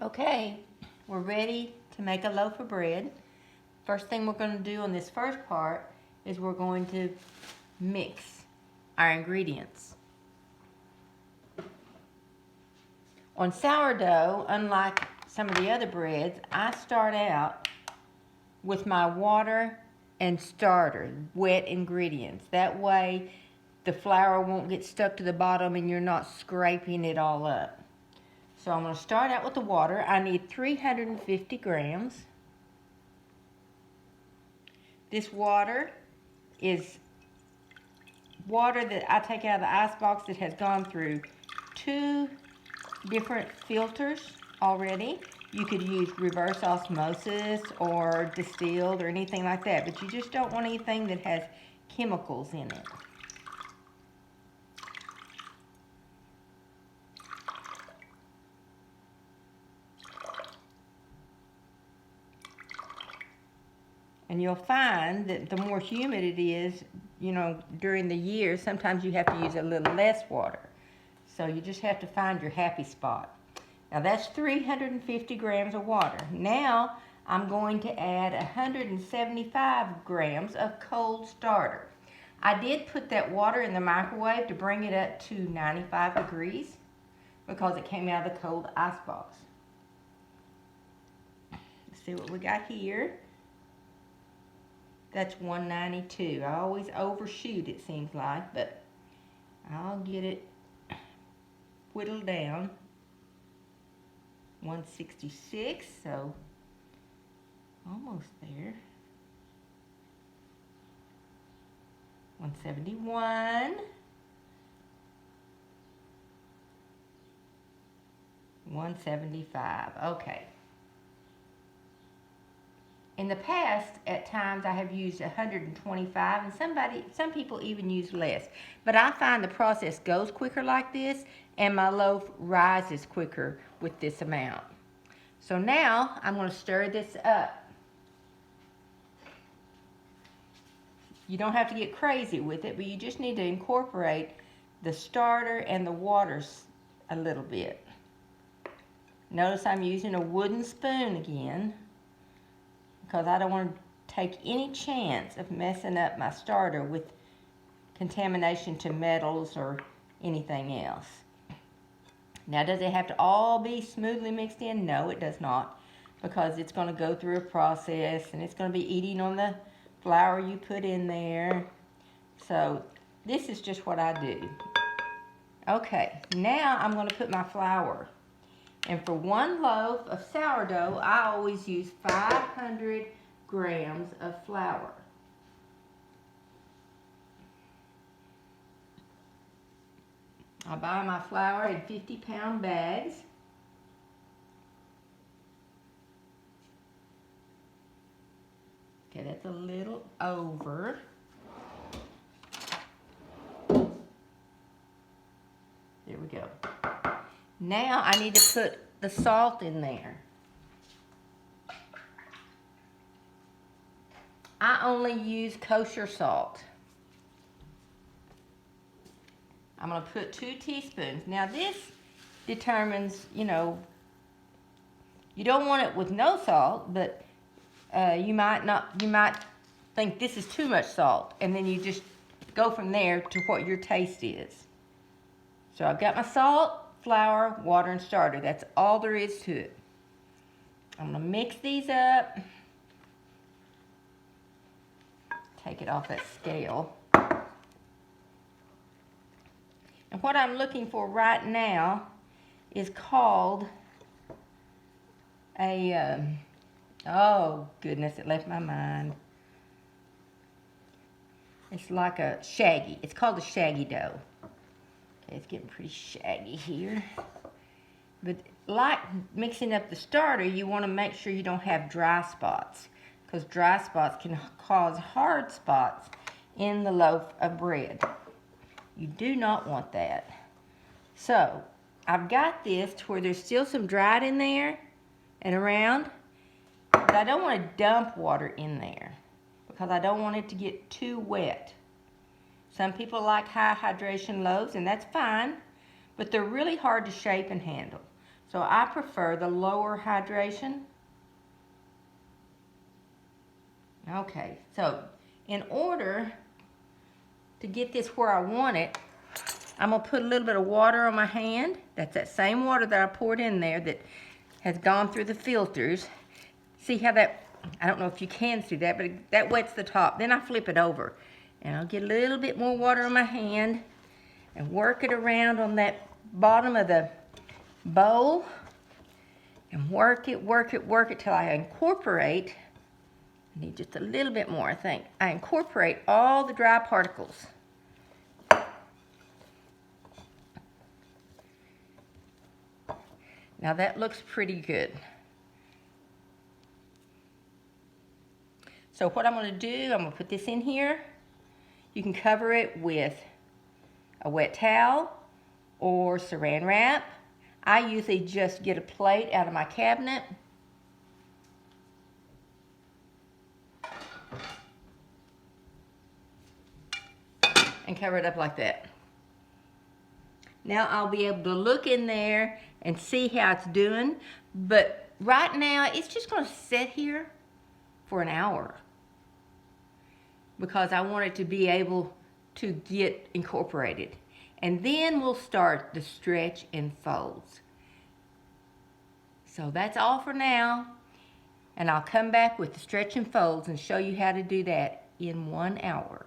Okay, we're ready to make a loaf of bread. First thing we're going to do on this first part is we're going to mix our ingredients. On sourdough, unlike some of the other breads, I start out with my water and starter, wet ingredients. That way the flour won't get stuck to the bottom and you're not scraping it all up. So I'm going to start out with the water. I need 350 grams. This water is water that I take out of the icebox that has gone through 2 different filters already. You could use reverse osmosis or distilled or anything like that, but you just don't want anything that has chemicals in it. And you'll find that the more humid it is, during the year, sometimes you have to use a little less water. So you just have to find your happy spot. Now that's 350 grams of water. Now I'm going to add 175 grams of cold starter. I did put that water in the microwave to bring it up to 95 degrees because it came out of the cold icebox. Let's see what we got here. That's 192. I always overshoot, it seems like, but I'll get it whittled down. 166, so almost there. 171. 175. Okay. In the past, at times, I have used 125, and some people even use less. But I find the process goes quicker like this, and my loaf rises quicker with this amount. So now, I'm going to stir this up. You don't have to get crazy with it, but you just need to incorporate the starter and the waters a little bit. Notice I'm using a wooden spoon again, because I don't want to take any chance of messing up my starter with contamination to metals or anything else. Now, does it have to all be smoothly mixed in? No, it does not, because it's going to go through a process and it's going to be eating on the flour you put in there. So this is just what I do. Okay, now I'm going to put my flour. And for 1 loaf of sourdough, I always use 500 grams of flour. I buy my flour in 50-pound bags. Okay, that's a little over. There we go. Now I need to put the salt in there. I only use kosher salt. I'm going to put 2 teaspoons. Now this determines, you don't want it with no salt, but you might think this is too much salt, and then you just go from there to what your taste is. So I've got my salt, flour, water, and starter. That's all there is to it. I'm going to mix these up. Take it off that scale. And what I'm looking for right now is called a, oh goodness, it left my mind. It's like a shaggy. It's called a shaggy dough. Okay, it's getting pretty shaggy here. But like mixing up the starter, you want to make sure you don't have dry spots, because dry spots can cause hard spots in the loaf of bread. You do not want that. So I've got this to where there's still some dried in there and around, but I don't want to dump water in there because I don't want it to get too wet. Some people like high hydration loaves, and that's fine, but they're really hard to shape and handle. So I prefer the lower hydration. Okay, so in order to get this where I want it, I'm gonna put a little bit of water on my hand. That's that same water that I poured in there that has gone through the filters. See how that, I don't know if you can see that, but that wets the top. Then I flip it over and I'll get a little bit more water on my hand and work it around on that bottom of the bowl and work it till I incorporate. I need just a little bit more, I think. I incorporate all the dry particles. Now that looks pretty good. So what I'm going to do, I'm going to put this in here. You can cover it with a wet towel or saran wrap. I usually just get a plate out of my cabinet. And cover it up like that. Now I'll be able to look in there and see how it's doing. But right now, it's just going to sit here for an hour, because I want it to be able to get incorporated. And then we'll start the stretch and folds. So that's all for now. And I'll come back with the stretch and folds and show you how to do that in 1 hour.